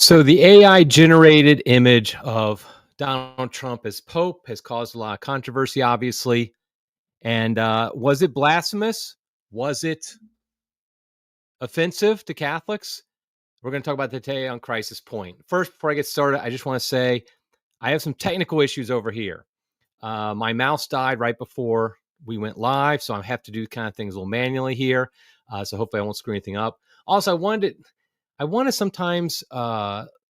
So the AI generated image of Donald Trump as Pope has caused a lot of controversy, obviously. And was it blasphemous? Was it offensive to Catholics? We're going to talk about that today on Crisis Point. First, before I get started, I just want to say I have some technical issues over here. My mouse died right before we went live, so I have to do kind of things a little manually here. So hopefully I won't screw anything up. Also, I want to sometimes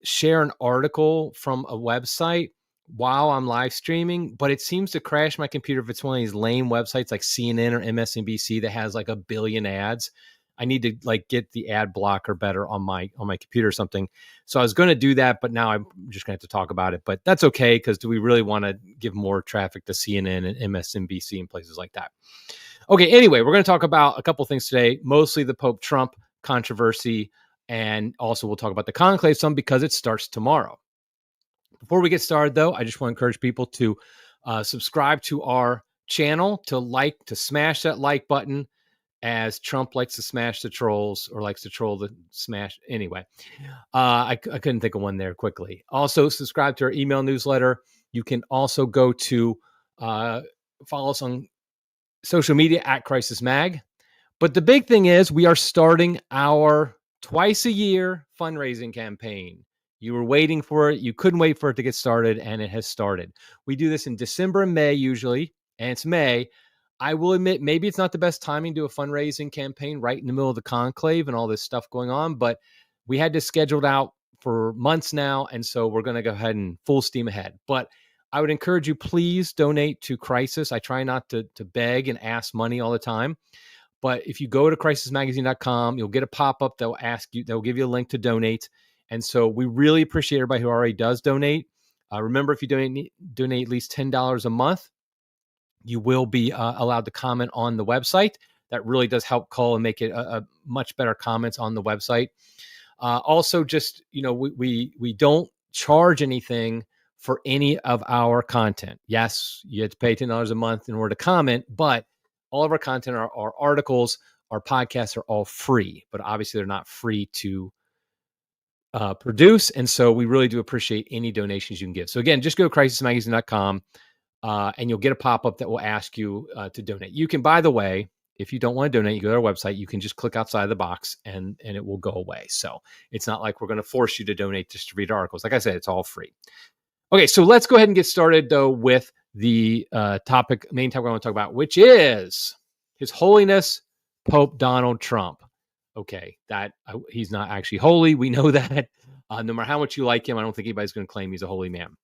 share an article from a website while I'm live streaming, but it seems to crash my computer if it's one of these lame websites like CNN or MSNBC that has like a billion ads. I need to like get the ad blocker better on my computer or something. So I was going to do that, but now I'm just going to have to talk about it. But that's okay, because do we really want to give more traffic to CNN and MSNBC and places like that? Okay, anyway, we're going to talk about a couple things today, mostly the Pope Trump controversy, and also we'll talk about the conclave some because it starts tomorrow. Before we get started, though, I just want to encourage people to subscribe to our channel, to smash that like button, as Trump likes to smash the trolls, or likes to troll the smash. Anyway, I couldn't think of one there quickly. Also, subscribe to our email newsletter. You can also go to follow us on social media at Crisis Mag. But the big thing is we are starting our twice a year fundraising campaign. You were waiting for it. You couldn't wait for it to get started, and it has started. We do this in December and May usually, and it's May. I will admit, maybe it's not the best timing to do a fundraising campaign right in the middle of the conclave and all this stuff going on, but we had this scheduled out for months now, and so we're going to go ahead and full steam ahead. But I would encourage you, please donate to Crisis. I try not to beg and ask money all the time. But if you go to crisismagazine.com, you'll get a pop-up that will ask you, that will give you a link to donate. And so we really appreciate everybody who already does donate. Remember, if you donate at least $10 a month, you will be allowed to comment on the website. That really does help Cole and make it a much better comments on the website. Also, just, we don't charge anything for any of our content. Yes, you have to pay $10 a month in order to comment, but all of our content, our articles, our podcasts are all free, but obviously they're not free to produce. And so we really do appreciate any donations you can give. So again, just go to crisismagazine.com and you'll get a pop-up that will ask you to donate. You can, by the way, if you don't want to donate, you go to our website, you can just click outside the box and it will go away. So it's not like we're going to force you to donate just to read articles. Like I said, it's all free. Okay, so let's go ahead and get started, though, with the main topic I want to talk about, which is His Holiness Pope Donald Trump. Okay, that he's not actually holy. We know that. No matter how much you like him, I don't think anybody's going to claim he's a holy man.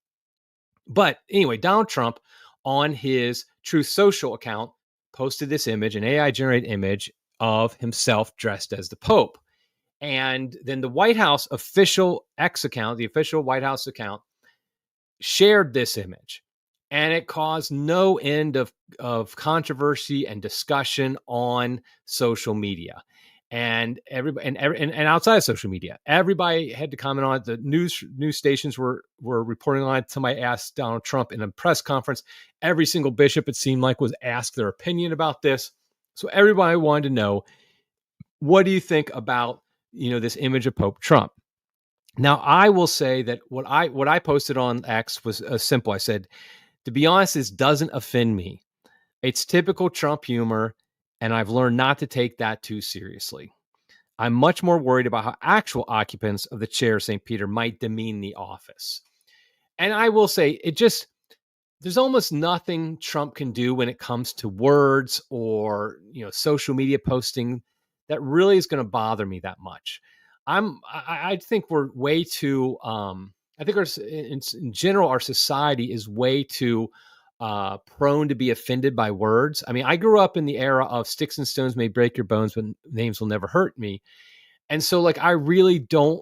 But anyway, Donald Trump on his Truth Social account posted this image, an AI-generated image of himself dressed as the Pope. And then the White House official X account, the official White House account, shared this image, and it caused no end of controversy and discussion on social media, and everybody and outside of social media. Everybody had to comment on it. The news stations were reporting on it. Somebody asked Donald Trump in a press conference. Every single bishop, it seemed like, was asked their opinion about this. So everybody wanted to know, what do you think about this image of Pope Trump? Now, I will say that what I posted on X was simple. I said, to be honest, this doesn't offend me. It's typical Trump humor, and I've learned not to take that too seriously. I'm much more worried about how actual occupants of the chair of St. Peter might demean the office. And I will say, there's almost nothing Trump can do when it comes to words or social media posting that really is going to bother me that much. I think we're way too. I think in general, our society is way too prone to be offended by words. I mean, I grew up in the era of sticks and stones may break your bones, but names will never hurt me. And so, I really don't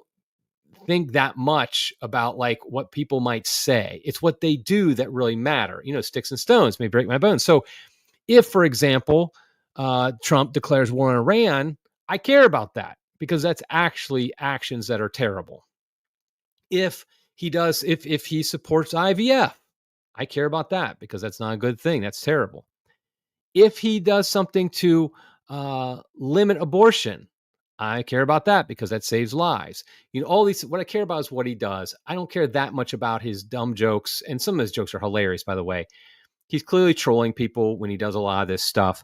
think that much about what people might say. It's what they do that really matter. Sticks and stones may break my bones. So, if, for example, Trump declares war on Iran, I care about that, because that's actually actions that are terrible. If he supports IVF, I care about that, because that's not a good thing. That's terrible. If he does something to limit abortion, I care about that because that saves lives. All these, what I care about is what he does. I don't care that much about his dumb jokes. And some of his jokes are hilarious, by the way. He's clearly trolling people when he does a lot of this stuff.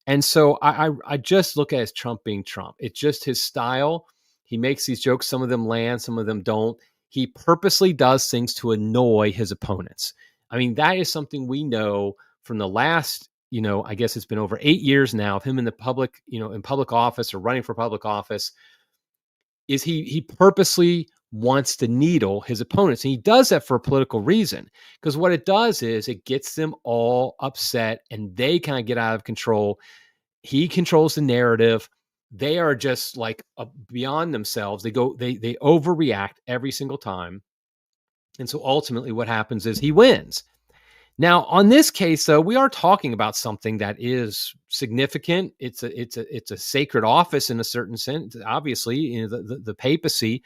And so I just look at it as Trump being Trump. It's just his style. He makes these jokes. Some of them land, some of them don't. He purposely does things to annoy his opponents. I mean, that is something we know from the last, I guess it's been over 8 years now of him in the public, in public office or running for public office, is he purposely wants to needle his opponents. And he does that for a political reason, because what it does is it gets them all upset and they kind of get out of control. He controls the narrative. They are just like beyond themselves. They overreact every single time. And so ultimately what happens is he wins. Now, on this case, though, we are talking about something that is significant. It's a sacred office in a certain sense, obviously, the papacy.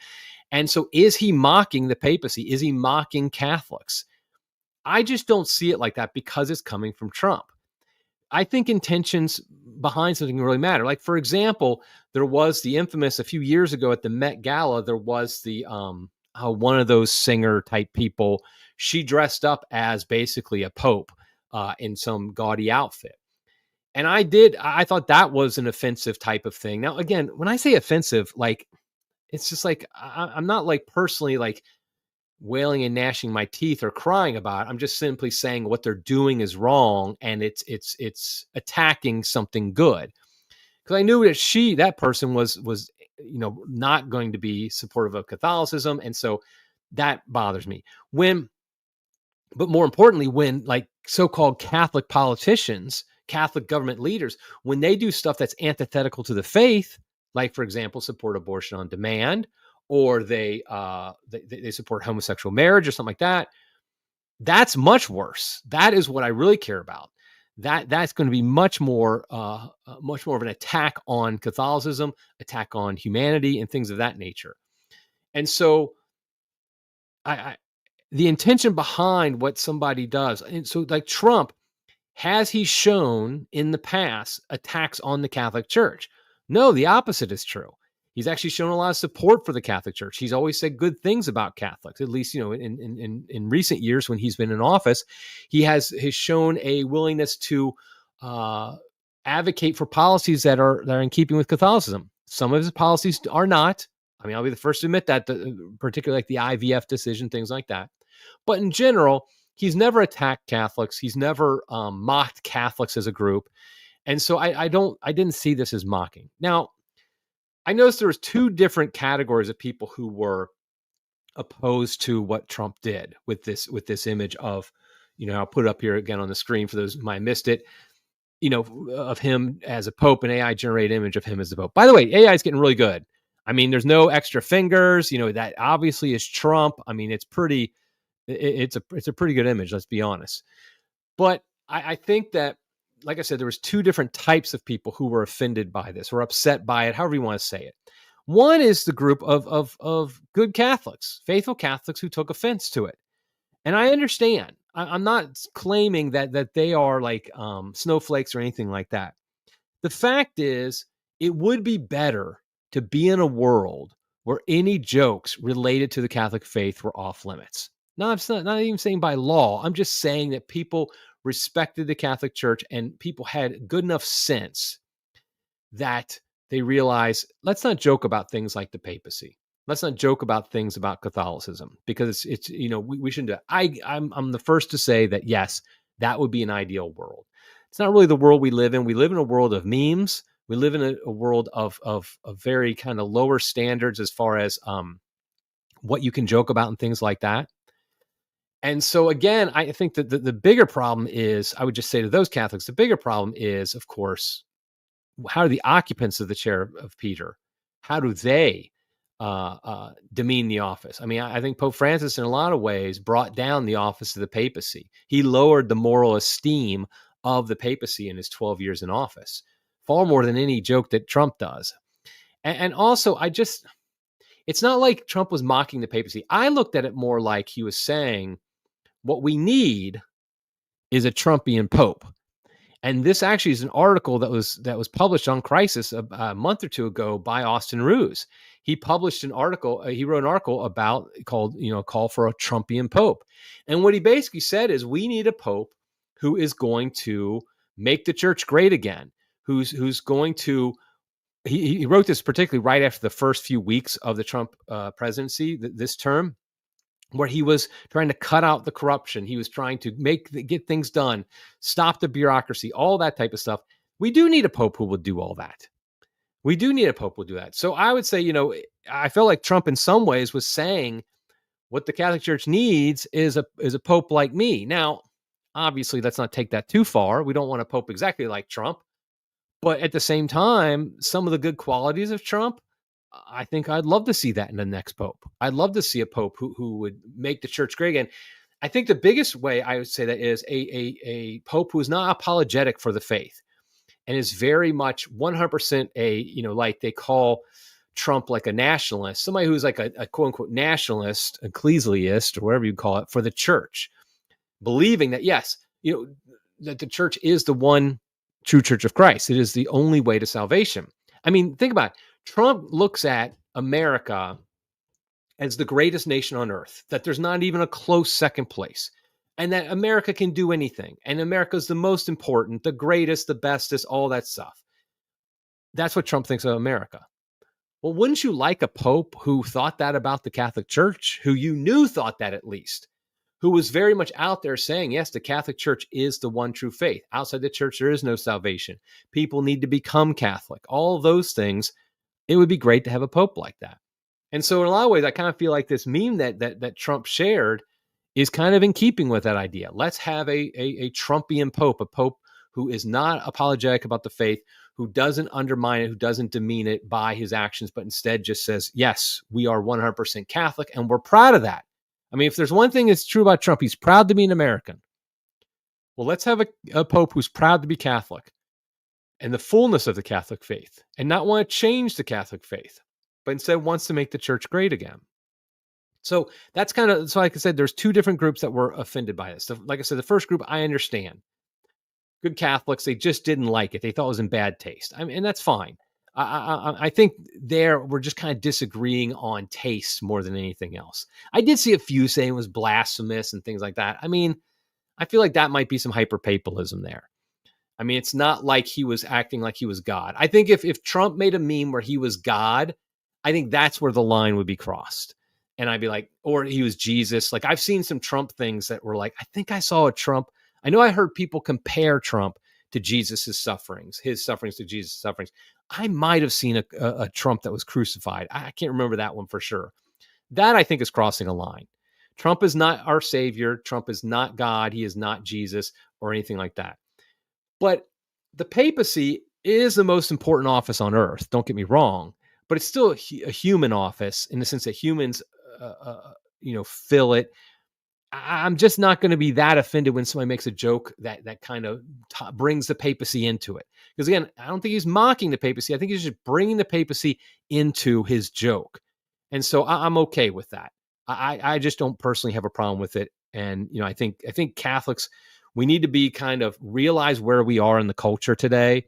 And so is he mocking the papacy? Is he mocking Catholics? I just don't see it like that because it's coming from Trump. I think intentions behind something really matter. Like, for example, there was the infamous a few years ago at the Met Gala, there was the one of those singer type people. She dressed up as basically a pope in some gaudy outfit. And I thought that was an offensive type of thing. Now, again, when I say offensive, like, it's just like, I'm not like personally like wailing and gnashing my teeth or crying about it. I'm just simply saying what they're doing is wrong. And it's attacking something good. Because I knew that that person was not going to be supportive of Catholicism. And so that bothers me. But more importantly, when like so-called Catholic politicians, Catholic government leaders, when they do stuff that's antithetical to the faith, like, for example, support abortion on demand, or they support homosexual marriage or something like that, that's much worse. That is what I really care about. That's going to be much more of an attack on Catholicism, attack on humanity, and things of that nature. And so the intention behind what somebody does. And so like Trump, has he shown in the past attacks on the Catholic Church? No, the opposite is true. He's actually shown a lot of support for the Catholic Church. He's always said good things about Catholics, at least, in recent years when he's been in office. He has shown a willingness to advocate for policies that are in keeping with Catholicism. Some of his policies are not. I mean, I'll be the first to admit that, particularly like the IVF decision, things like that. But in general, he's never attacked Catholics. He's never mocked Catholics as a group. And so I didn't see this as mocking. Now, I noticed there was two different categories of people who were opposed to what Trump did with this image of, I'll put it up here again on the screen for those who might have missed it, of him as a pope, an AI generated image of him as the pope. By the way, AI is getting really good. I mean, there's no extra fingers, that obviously is Trump. I mean, it's a pretty good image, let's be honest. But I think that, like I said, there was two different types of people who were offended by this or upset by it, however you want to say it. One is the group of good Catholics, faithful Catholics who took offense to it. And I understand. I'm not claiming that they are like snowflakes or anything like that. The fact is, it would be better to be in a world where any jokes related to the Catholic faith were off limits. No, I'm not even saying by law. I'm just saying that people respected the Catholic Church and people had good enough sense that they realize, let's not joke about things like the papacy. Let's not joke about things about Catholicism, because it's we shouldn't do it. I'm the first to say that, yes, that would be an ideal world. It's not really the world we live in. We live in a world of memes. We live in a world of very kind of lower standards as far as what you can joke about and things like that. And so, again, I think that the bigger problem is, I would just say to those Catholics, the bigger problem is, of course, how do the occupants of the chair of Peter, how do they demean the office? I mean, I think Pope Francis, in a lot of ways, brought down the office of the papacy. He lowered the moral esteem of the papacy in his 12 years in office, far more than any joke that Trump does. And also, it's not like Trump was mocking the papacy. I looked at it more like he was saying, what we need is a Trumpian pope. And this actually is an article that was published on Crisis a month or two ago by Austin Ruse. He published an article. He wrote an article about called Call for a Trumpian Pope. And what he basically said is we need a pope who is going to make the church great again. Who's going to he wrote this particularly right after the first few weeks of the Trump presidency, this term, where he was trying to cut out the corruption. He was trying to get things done, stop the bureaucracy, all that type of stuff. We do need a pope who will do all that. We do need a pope who will do that. So I would say, I felt like Trump in some ways was saying what the Catholic Church needs is a pope like me. Now, obviously, let's not take that too far. We don't want a pope exactly like Trump. But at the same time, some of the good qualities of Trump, I think I'd love to see that in the next pope. I'd love to see a pope who would make the church great again. I think the biggest way I would say that is a pope who is not apologetic for the faith and is very much 100% like they call Trump like a nationalist, somebody who's like a quote unquote nationalist, ecclesiast, or whatever you call it, for the church, believing that, yes, that the church is the one true church of Christ. It is the only way to salvation. I mean, think about it. Trump looks at America as the greatest nation on earth, that there's not even a close second place, and that America can do anything. And America is the most important, the greatest, the bestest, all that stuff. That's what Trump thinks of America. Well, wouldn't you like a pope who thought that about the Catholic Church, who you knew thought that at least, who was very much out there saying, yes, the Catholic Church is the one true faith. Outside the church, there is no salvation. People need to become Catholic. All those things. It would be great to have a pope like that. And so in a lot of ways, I kind of feel like this meme that Trump shared is kind of in keeping with that idea. Let's have a Trumpian pope, a pope who is not apologetic about the faith, who doesn't undermine it, who doesn't demean it by his actions, but instead just says, yes, we are 100% Catholic, and we're proud of that. I mean, if there's one thing that's true about Trump, he's proud to be an American. Well, let's have a pope who's proud to be Catholic and the fullness of the Catholic faith, and not want to change the Catholic faith, but instead wants to make the church great again. So that's kind of, so like I said, there's two different groups that were offended by this. So like I said, the first group, I understand. Good Catholics, they just didn't like it. They thought it was in bad taste. I mean, and that's fine. I think we're just kind of disagreeing on taste more than anything else. I did see a few saying it was blasphemous and things like that. I mean, I feel like that might be some hyper-papalism there. I mean, it's not like he was acting like he was God. I think if Trump made a meme where he was God, I think that's where the line would be crossed. And I'd be like, or he was Jesus. Like I've seen some Trump things that were like, I think I saw a Trump. I know I heard people compare Trump to Jesus's sufferings, his sufferings to Jesus' sufferings. I might have seen a Trump that was crucified. I can't remember that one for sure. That I think is crossing a line. Trump is not our savior. Trump is not God. He is not Jesus or anything like that. But the papacy is the most important office on earth. Don't get me wrong, but it's still a human office in the sense that humans, fill it. I'm just not going to be that offended when somebody makes a joke that kind of brings the papacy into it. Because again, I don't think he's mocking the papacy. I think he's just bringing the papacy into his joke. And so I'm okay with that. I just don't personally have a problem with it. And, I think Catholics, we need to be kind of realize where we are in the culture today.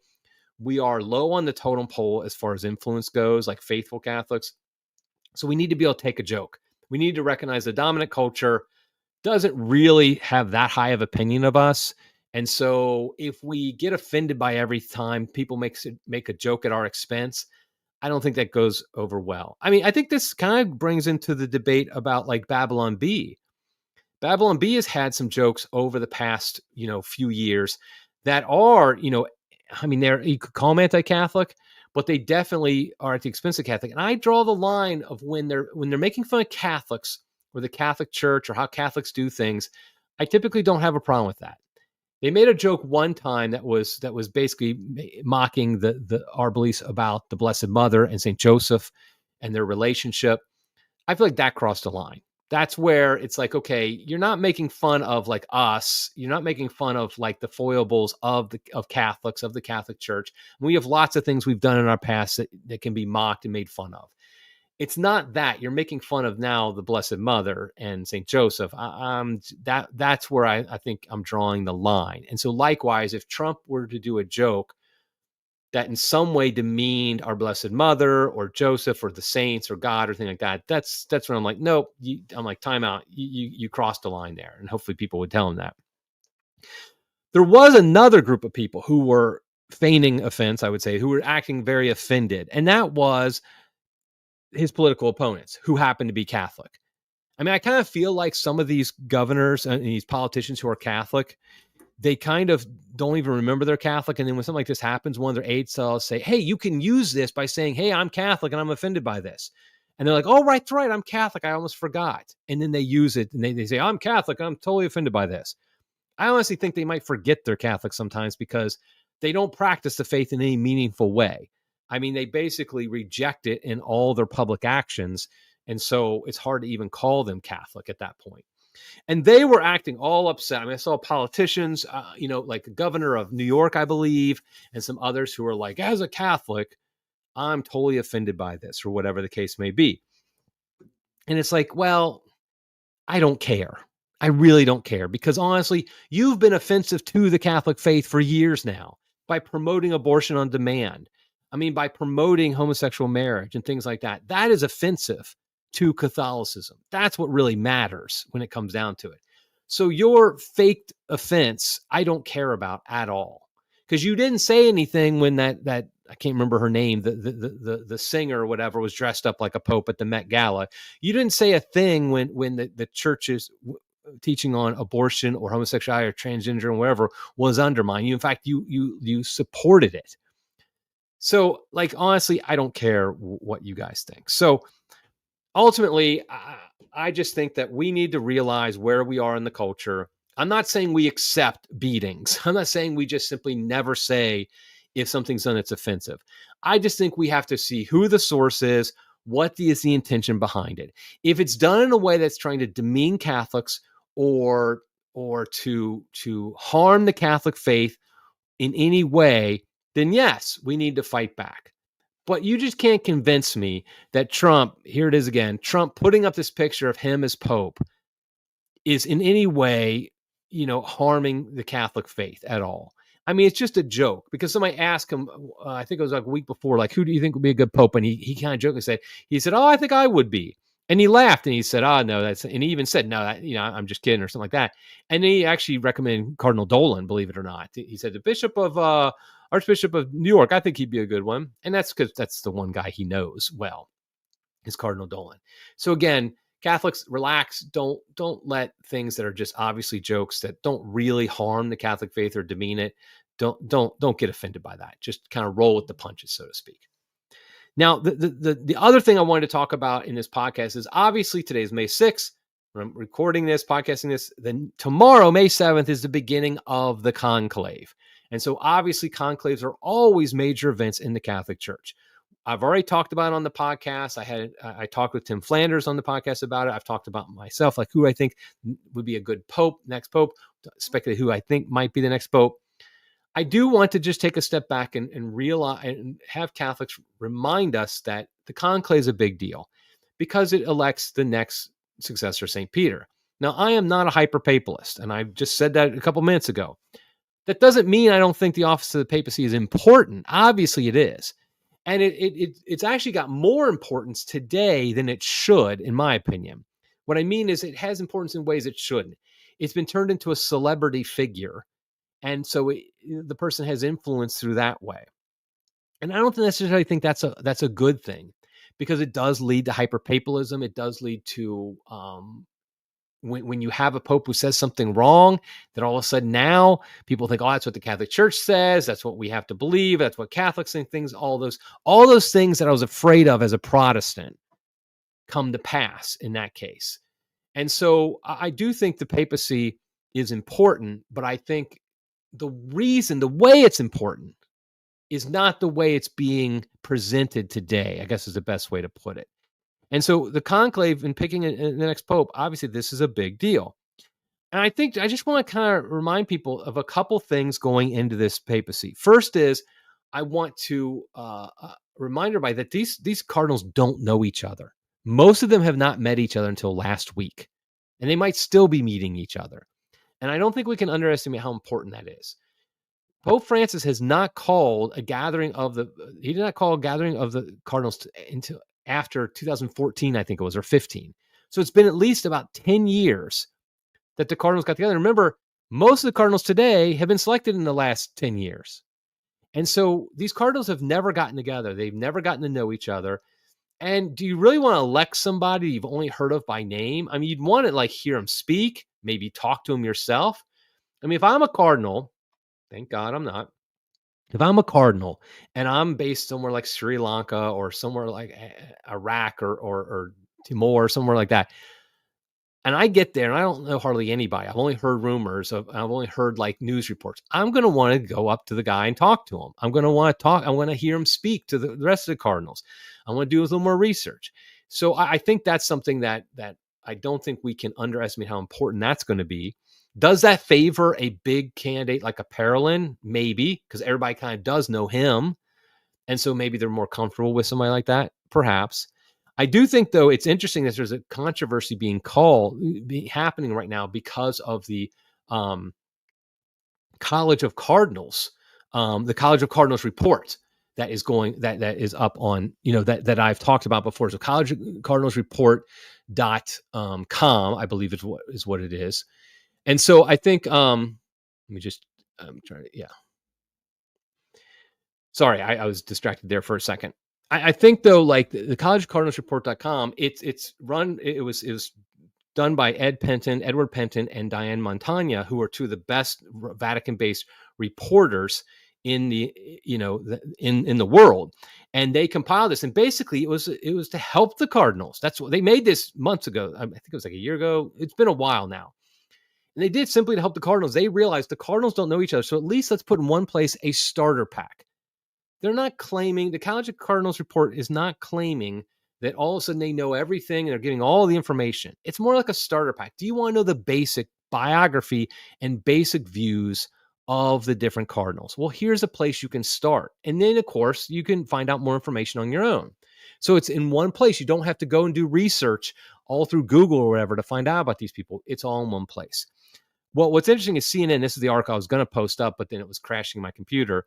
We are low on the totem pole as far as influence goes, like faithful Catholics. So we need to be able to take a joke. We need to recognize the dominant culture doesn't really have that high of opinion of us. And so if we get offended by every time people make a joke at our expense, I don't think that goes over well. I mean, I think this kind of brings into the debate about like Babylon Bee. Babylon Bee has had some jokes over the past, few years that are, you could call them anti-Catholic, but they definitely are at the expense of Catholic. And I draw the line of when they're making fun of Catholics or the Catholic Church or how Catholics do things. I typically don't have a problem with that. They made a joke one time that was basically mocking our beliefs about the Blessed Mother and Saint Joseph and their relationship. I feel like that crossed the line. That's where it's like, okay, you're not making fun of like us. You're not making fun of like the foibles of Catholics, of the Catholic Church. We have lots of things we've done in our past that can be mocked and made fun of. it's not that you're making fun of now the Blessed Mother and Saint Joseph. That's where I think I'm drawing the line. And so likewise, if Trump were to do a joke that in some way demeaned our Blessed Mother or Joseph or the saints or God or thing like that, that's when I'm like, nope. I'm like, time out. You crossed the line there, and hopefully people would tell him that. There was another group of people who were feigning offense, I would say, who were acting very offended, and that was his political opponents who happened to be Catholic. I mean, I kind of feel like some of these governors and these politicians who are Catholic, they kind of don't even remember they're Catholic. And then when something like this happens, one of their aides will say, hey, you can use this by saying, hey, I'm Catholic and I'm offended by this. And they're like, oh, right, I'm Catholic. I almost forgot. And then they use it and they say, I'm Catholic. I'm totally offended by this. I honestly think they might forget they're Catholic sometimes because they don't practice the faith in any meaningful way. I mean, they basically reject it in all their public actions. And so it's hard to even call them Catholic at that point. And they were acting all upset. I mean, I saw politicians, like the governor of New York, I believe, and some others who were like, as a Catholic, I'm totally offended by this, or whatever the case may be. And it's like, well, I don't care. I really don't care, because honestly, you've been offensive to the Catholic faith for years now by promoting abortion on demand. I mean, by promoting homosexual marriage and things like that. That is offensive to Catholicism. That's what really matters when it comes down to it. So your faked offense, I don't care about at all, because you didn't say anything when that I can't remember her name, the singer or whatever, was dressed up like a pope at the Met Gala. You didn't say a thing when the church's teaching on abortion or homosexuality or transgender or whatever was undermined. In fact, you supported it. So, like, honestly, I don't care what you guys think. So ultimately, I just think that we need to realize where we are in the culture. I'm not saying we accept beatings. I'm not saying we just simply never say if something's done that's offensive. I just think we have to see who the source is, what is the intention behind it. If it's done in a way that's trying to demean Catholics or to harm the Catholic faith in any way, then yes, we need to fight back. But you just can't convince me that Trump, here it is again, Trump putting up this picture of him as Pope is in any way, harming the Catholic faith at all. I mean, it's just a joke, because somebody asked him, I think it was like a week before, like, who do you think would be a good Pope? And he kind of jokingly said, oh, I think I would be. And he laughed and he said, oh, no, and he even said, no, I'm just kidding, or something like that. And he actually recommended Cardinal Dolan, believe it or not. He said, the Archbishop of New York, I think he'd be a good one. And that's because that's the one guy he knows well, is Cardinal Dolan. So again, Catholics, relax. Don't let things that are just obviously jokes that don't really harm the Catholic faith or demean it. Don't get offended by that. Just kind of roll with the punches, so to speak. Now, the other thing I wanted to talk about in this podcast is, obviously today is May 6th. I'm recording this, podcasting this. Then tomorrow, May 7th, is the beginning of the conclave. And so obviously conclaves are always major events in the Catholic Church. I've already talked about it on the podcast. I talked with Tim Flanders on the podcast about it. I've talked about myself, like who I think would be a good pope, next pope, speculate who I think might be the next pope. I do want to just take a step back and realize and have Catholics remind us that the conclave is a big deal because it elects the next successor, St. Peter. Now, I am not a hyper-papalist, and I just said that a couple minutes ago. That doesn't mean I don't think the office of the papacy is important. Obviously, it is. And it's actually got more importance today than it should, in my opinion. What I mean is it has importance in ways it shouldn't. It's been turned into a celebrity figure. And so the person has influence through that way. And I don't necessarily think that's a good thing, because it does lead to hyperpapalism. It does lead to when you have a pope who says something wrong, that all of a sudden now people think, oh, that's what the Catholic Church says. That's what we have to believe. That's what Catholics think. All those things that I was afraid of as a Protestant come to pass in that case. And so I do think the papacy is important, but I think the way it's important is not the way it's being presented today, I guess is the best way to put it. And so the conclave and picking the next pope, obviously this is a big deal. And I think I just want to kind of remind people of a couple things going into this papacy. First is I want to remind everybody that these cardinals don't know each other. Most of them have not met each other until last week, and they might still be meeting each other. And I don't think we can underestimate how important that is. Pope Francis has not called a gathering of the he did not call a gathering of the cardinals until after 2014, I think it was, or 15. So it's been at least about 10 years that the Cardinals got together. Remember, most of the Cardinals today have been selected in the last 10 years. And so these Cardinals have never gotten together. They've never gotten to know each other. And do you really want to elect somebody you've only heard of by name? I mean, you'd want to like hear him speak, maybe talk to him yourself. I mean, if I'm a Cardinal, thank God I'm not. If I'm a Cardinal and I'm based somewhere like Sri Lanka or somewhere like Iraq or Timor, somewhere like that, and I get there and I don't know hardly anybody. I've only heard rumors I've only heard like news reports. I'm going to want to go up to the guy and talk to him. I'm going to want to talk. I want to hear him speak to the rest of the Cardinals. I want to do a little more research. So I think that's something that I don't think we can underestimate how important that's going to be. Does that favor a big candidate like a Parolin? Maybe, because everybody kind of does know him. And so maybe they're more comfortable with somebody like that, perhaps. I do think, though, it's interesting that there's a controversy happening right now because of the College of Cardinals, the College of Cardinals report that is up on, that I've talked about before. So College of Cardinals report.com, I believe is what it is. And so I think, let me just, I'm trying to, yeah. Sorry, I was distracted there for a second. I think though, like the College of Cardinals report.com, it was done by Edward Penton and Diane Montagna, who are two of the best Vatican-based reporters in the in the world, and they compiled this. And basically, it was to help the Cardinals. That's what they made this months ago. I think it was like a year ago. It's been a while now. And they did simply to help the Cardinals. They realized the Cardinals don't know each other. So at least let's put in one place a starter pack. They're not claiming, the College of Cardinals report is not claiming that all of a sudden they know everything and they're giving all the information. It's more like a starter pack. Do you want to know the basic biography and basic views of the different Cardinals? Well, here's a place you can start. And then, of course, you can find out more information on your own. So it's in one place. You don't have to go and do research all through Google or whatever to find out about these people. It's all in one place. Well, what's interesting is CNN, this is the article I was going to post up, but then it was crashing my computer.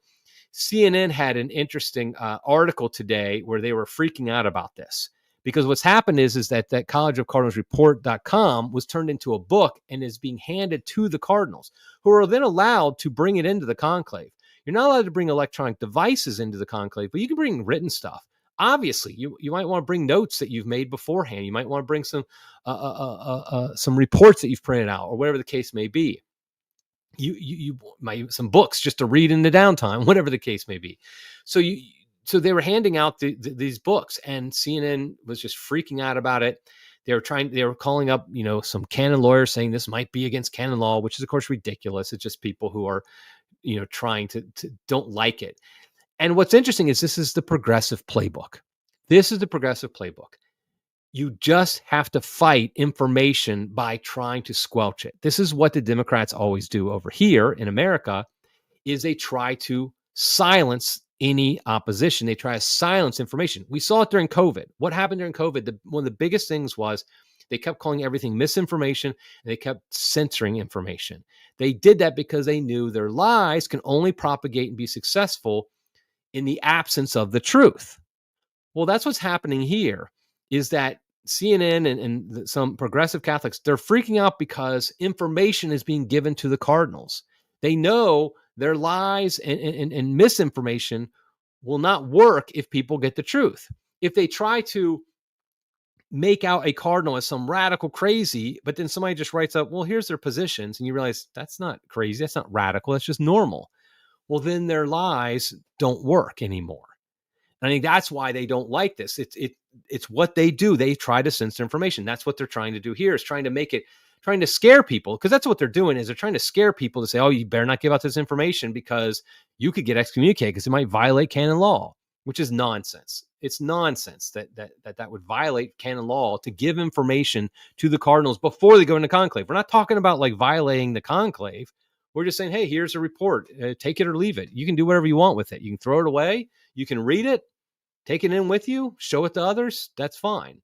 CNN had an interesting article today where they were freaking out about this because what's happened is that College of Cardinals report.com was turned into a book and is being handed to the Cardinals, who are then allowed to bring it into the conclave. You're not allowed to bring electronic devices into the conclave, but you can bring written stuff. Obviously, you might want to bring notes that you've made beforehand. You might want to bring some reports that you've printed out or whatever the case may be. You might some books just to read in the downtime, whatever the case may be. So they were handing out these books, and CNN was just freaking out about it. They were calling up, some canon lawyers saying this might be against canon law, which is of course ridiculous. It's just people who are, trying to don't like it. And what's interesting is this is the progressive playbook. This is the progressive playbook. You just have to fight information by trying to squelch it. This is what the Democrats always do over here in America, is they try to silence any opposition. They try to silence information. We saw it during COVID. What happened during COVID? One of the biggest things was they kept calling everything misinformation, and they kept censoring information. They did that because they knew their lies can only propagate and be successful in the absence of the truth. Well, that's what's happening here, is that CNN and some progressive Catholics, they're freaking out because information is being given to the Cardinals. They know their lies and misinformation will not work if people get the truth. If they try to make out a Cardinal as some radical crazy, but then somebody just writes up, well, here's their positions, and you realize that's not crazy, that's not radical, that's just normal. Well, then their lies don't work anymore. And I think that's why they don't like this. It's what they do. They try to censor information. That's what they're trying to do here, is trying to scare people, because that's what they're doing, is they're trying to scare people to say, oh, you better not give out this information because you could get excommunicated because it might violate canon law, which is nonsense. It's nonsense that would violate canon law to give information to the Cardinals before they go into conclave. We're not talking about like violating the conclave. We're just saying, hey, here's a report. Take it or leave it. You can do whatever you want with it. You can throw it away. You can read it, take it in with you, show it to others. That's fine.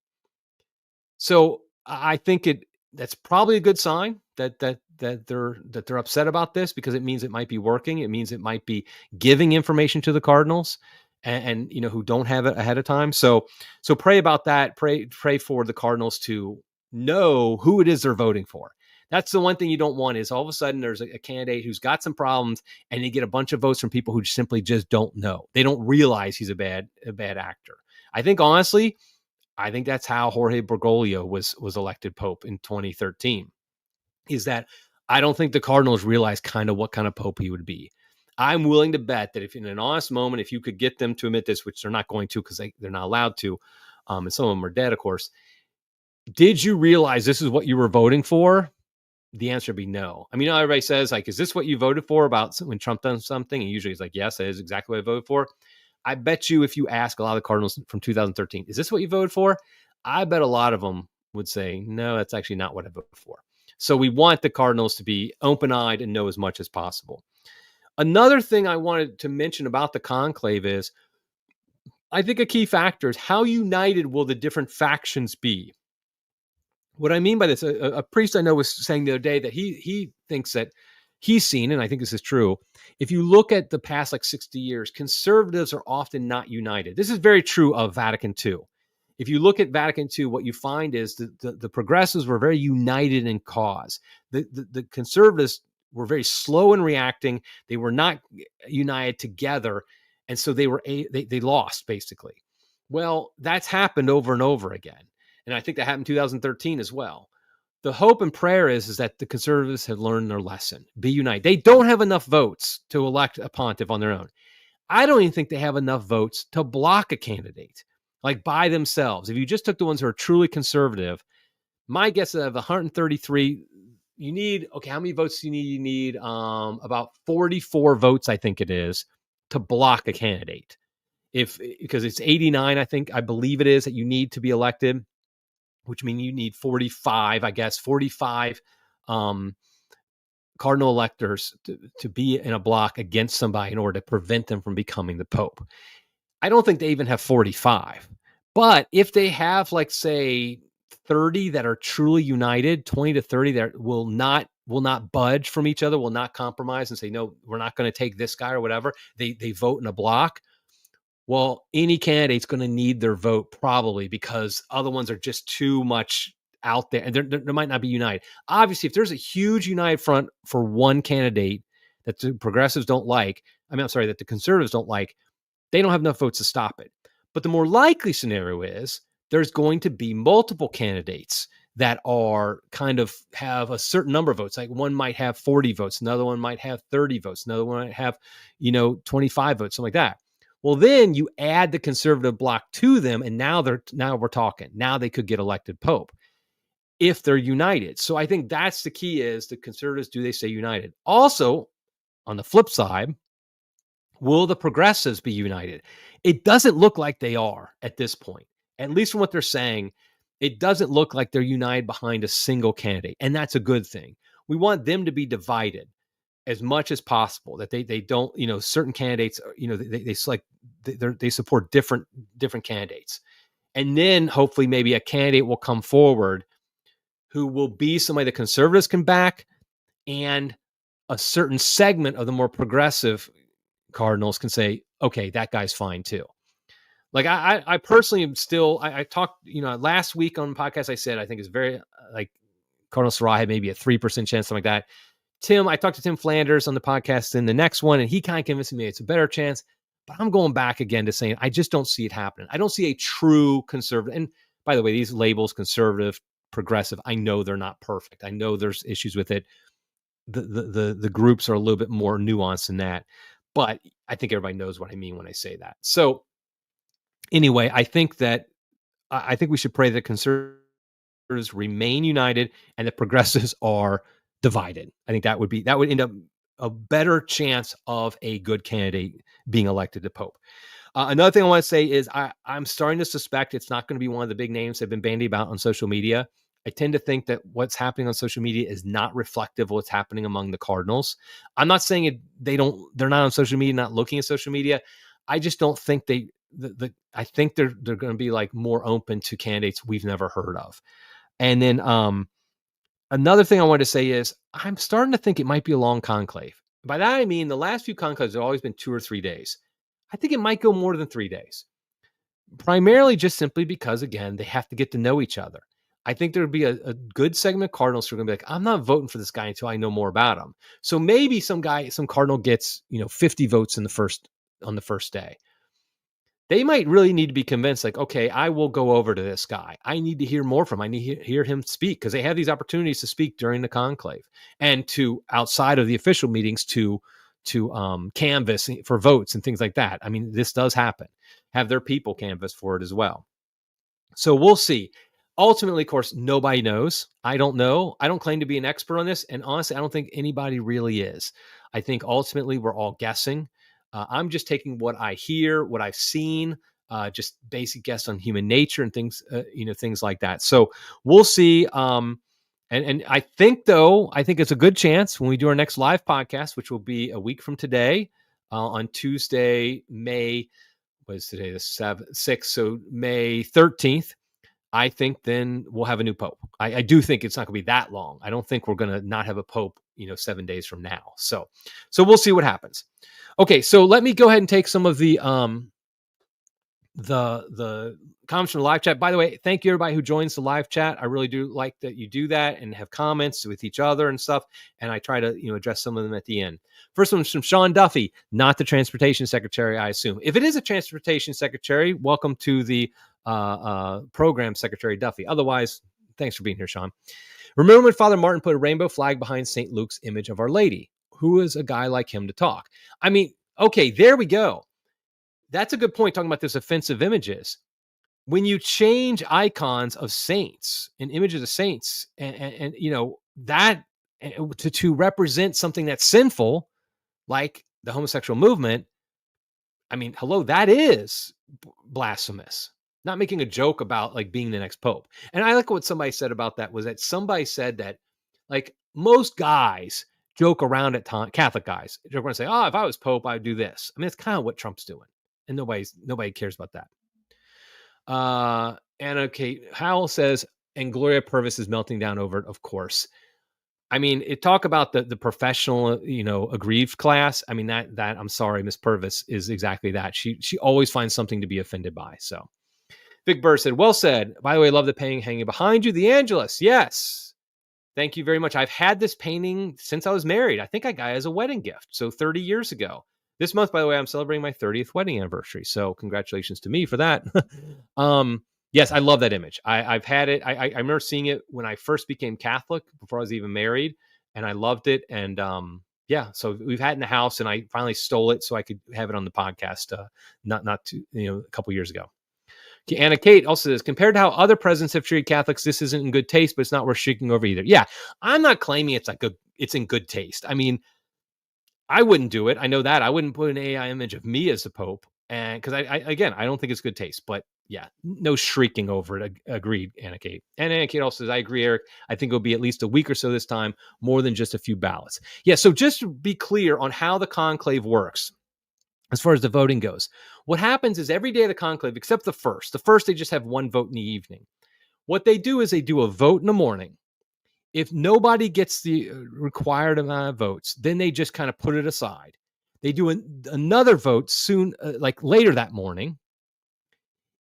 So I think that's probably a good sign that they're upset about this, because it means it might be working. It means it might be giving information to the Cardinals, and who don't have it ahead of time. So pray about that. Pray for the Cardinals to know who it is they're voting for. That's the one thing you don't want, is all of a sudden there's a candidate who's got some problems and they get a bunch of votes from people who simply just don't know. They don't realize he's a bad actor. I think honestly, that's how Jorge Bergoglio was elected Pope in 2013. Is that I don't think the Cardinals realized kind of what kind of Pope he would be. I'm willing to bet that if in an honest moment, if you could get them to admit this, which they're not going to because they're not allowed to, and some of them are dead, of course. Did you realize this is what you were voting for? The answer would be no. I mean, everybody says, like, is this what you voted for about when Trump does something? And usually it's like, yes, that is exactly what I voted for. I bet you if you ask a lot of the Cardinals from 2013, is this what you voted for? I bet a lot of them would say, no, that's actually not what I voted for. So we want the Cardinals to be open-eyed and know as much as possible. Another thing I wanted to mention about the conclave is, I think a key factor is how united will the different factions be? What I mean by this, a priest I know was saying the other day that he thinks that he's seen, and I think this is true, if you look at the past like 60 years, conservatives are often not united. This is very true of Vatican II. If you look at Vatican II, what you find is the progressives were very united in cause. The conservatives were very slow in reacting. They were not united together, and so they lost, basically. Well, that's happened over and over again. And I think that happened in 2013 as well. The hope and prayer is that the conservatives have learned their lesson. Be united. They don't have enough votes to elect a pontiff on their own. I don't even think they have enough votes to block a candidate, like by themselves. If you just took the ones who are truly conservative, my guess is of 133, you need, okay, how many votes do you need? You need about 44 votes, I think it is, to block a candidate. Because it's 89, I believe it is, that you need to be elected, which means you need 45, 45 cardinal electors to be in a block against somebody in order to prevent them from becoming the Pope. I don't think they even have 45. But if they have, like, say, 30 that are truly united, 20 to 30 that will not budge from each other, will not compromise and say, no, we're not going to take this guy or whatever. They vote in a block. Well, any candidate's going to need their vote probably, because other ones are just too much out there, and they might not be united. Obviously, if there's a huge united front for one candidate that the progressives don't like, that the conservatives don't like, they don't have enough votes to stop it. But the more likely scenario is there's going to be multiple candidates that are kind of have a certain number of votes. Like one might have 40 votes, another one might have 30 votes, another one might have, 25 votes, something like that. Well, then you add the conservative bloc to them, and now we're talking. Now they could get elected Pope if they're united. So I think that's the key: is the conservatives, do they stay united? Also, on the flip side, will the progressives be united? It doesn't look like they are at this point. At least from what they're saying, it doesn't look like they're united behind a single candidate, and that's a good thing. We want them to be divided as much as possible, that they don't, certain candidates, they select, they support different candidates. And then hopefully maybe a candidate will come forward who will be somebody the conservatives can back, and a certain segment of the more progressive Cardinals can say, okay, that guy's fine too. Like I personally am still, I talked, last week on the podcast, I said, I think it's very, like, Cardinal Sarah had maybe a 3% chance, something like that. I talked to Tim Flanders on the podcast in the next one, and he kind of convinced me it's a better chance. But I'm going back again to saying I just don't see it happening. I don't see a true conservative. And by the way, these labels, conservative, progressive, I know they're not perfect. I know there's issues with it. The groups are a little bit more nuanced than that. But I think everybody knows what I mean when I say that. So anyway, I think we should pray that conservatives remain united and the progressives are divided. I think that would end up a better chance of a good candidate being elected to Pope. Another thing I want to say is I'm starting to suspect it's not going to be one of the big names that have been bandied about on social media. I tend to think that what's happening on social media is not reflective of what's happening among the Cardinals. I'm not saying they're not on social media, not looking at social media. I just don't think I think they're going to be like more open to candidates we've never heard of. And then another thing I wanted to say is I'm starting to think it might be a long conclave. By that I mean the last few conclaves have always been 2 or 3 days. I think it might go more than 3 days. Primarily just simply because, again, they have to get to know each other. I think there would be a good segment of Cardinals who are going to be like, I'm not voting for this guy until I know more about him. So maybe some Cardinal gets 50 votes on the first day. They might really need to be convinced, like, okay, I will go over to this guy. I need to hear more from him. I need to hear him speak, because they have these opportunities to speak during the conclave and to outside of the official meetings to canvass for votes and things like that. I mean, this does happen. Have their people canvass for it as well. So we'll see. Ultimately, of course, nobody knows. I don't know. I don't claim to be an expert on this. And honestly, I don't think anybody really is. I think ultimately we're all guessing. I'm just taking what I hear, what I've seen, just basic guess on human nature and things, things like that. So we'll see. And I think it's a good chance when we do our next live podcast, which will be a week from today, on Tuesday, May, what is today, the 6th, so May 13th. I think then we'll have a new pope. I do think it's not going to be that long. I don't think we're going to not have a pope, 7 days from now. So we'll see what happens. Okay, so let me go ahead and take some of the comments from the live chat. By the way, thank you everybody who joins the live chat. I really do like that you do that and have comments with each other and stuff. And I try to address some of them at the end. First one's from Sean Duffy, not the transportation secretary, I assume. If it is a transportation secretary, welcome to the program, Secretary Duffy. Otherwise, thanks for being here, Sean. Remember when Father Martin put a rainbow flag behind St. Luke's image of Our Lady? Who is a guy like him to talk? I mean, okay, there we go. That's a good point, talking about this offensive images. When you change icons of saints and images of saints and that to represent something that's sinful, like the homosexual movement, I mean, hello, that is blasphemous. Not making a joke about like being the next pope. And I like what somebody said about that, was that somebody said that like most guys joke around at times, Catholic guys joke around and say, oh, if I was pope, I'd do this. I mean, it's kind of what Trump's doing. And nobody cares about that. And okay, Howell says, and Gloria Purvis is melting down over it, of course. I mean, talk about the professional, aggrieved class. I mean, that I'm sorry, Miss Purvis is exactly that. She always finds something to be offended by. So Vic Burr said, well said. By the way, I love the painting hanging behind you, the Angelus. Yes. Thank you very much. I've had this painting since I was married. I think I got it as a wedding gift. So 30 years ago. This month, by the way, I'm celebrating my 30th wedding anniversary. So congratulations to me for that. Yes, I love that image. I've had it. I remember seeing it when I first became Catholic, before I was even married, and I loved it. And so we've had it in the house, and I finally stole it so I could have it on the podcast not too, a couple years ago. Anna Kate also says, compared to how other presidents have treated Catholics, this isn't in good taste, but it's not worth shaking over either. Yeah, I'm not claiming it's in good taste. I mean, I wouldn't do it. I know that. I wouldn't put an AI image of me as the Pope. And because I don't think it's good taste. But yeah, no shrieking over it. Agreed, Anna Kate. And Anna Kate also says, I agree, Eric. I think it'll be at least a week or so this time, more than just a few ballots. Yeah, so just to be clear on how the conclave works, as far as the voting goes, what happens is every day of the conclave, except the first they just have one vote in the evening. What they do is they do a vote in the morning. If nobody gets the required amount of votes, then they just kind of put it aside. They do another vote soon, like later that morning.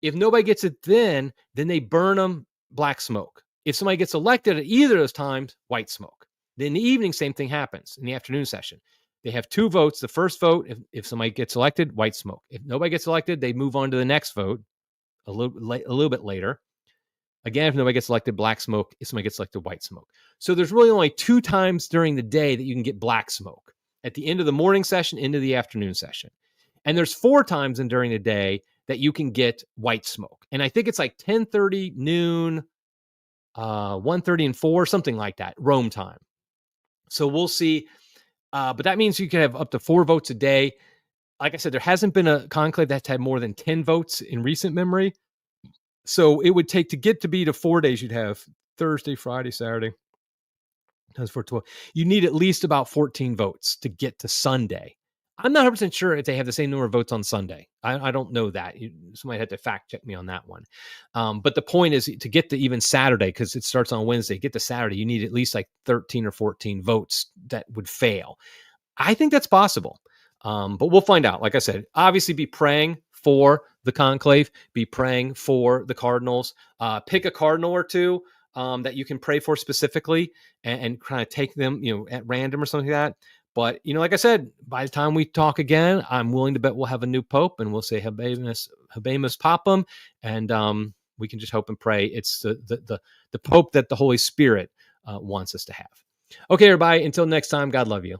If nobody gets it then they burn them, black smoke. If somebody gets elected at either of those times, white smoke. Then in the evening, same thing happens in the afternoon session. They have two votes. The first vote, if somebody gets elected, white smoke. If nobody gets elected, they move on to the next vote a little bit later. Again, if nobody gets elected, black smoke. If somebody gets elected, white smoke. So there's really only 2 times during the day that you can get black smoke. At the end of the morning session, into the afternoon session. And there's 4 times during the day that you can get white smoke. And I think it's like 10:30, noon, 1:30 and 4, something like that, Rome time. So we'll see. But that means you can have up to 4 votes a day. Like I said, there hasn't been a conclave that's had more than 10 votes in recent memory. So it would take to get to be to 4 days. You'd have Thursday, Friday, Saturday. Times 4, 12. You need at least about 14 votes to get to Sunday. I'm not 100% sure if they have the same number of votes on Sunday. I don't know that. Somebody had to fact check me on that one. But the point is to get to even Saturday, because it starts on Wednesday, get to Saturday, you need at least like 13 or 14 votes that would fail. I think that's possible. But we'll find out. Like I said, obviously be praying for the conclave, be praying for the cardinals, pick a cardinal or two that you can pray for specifically and kind of take them, at random or something like that. But, like I said, by the time we talk again, I'm willing to bet we'll have a new pope and we'll say Habemus Papam. And we can just hope and pray it's the pope that the Holy Spirit wants us to have. Okay, everybody, until next time, God love you.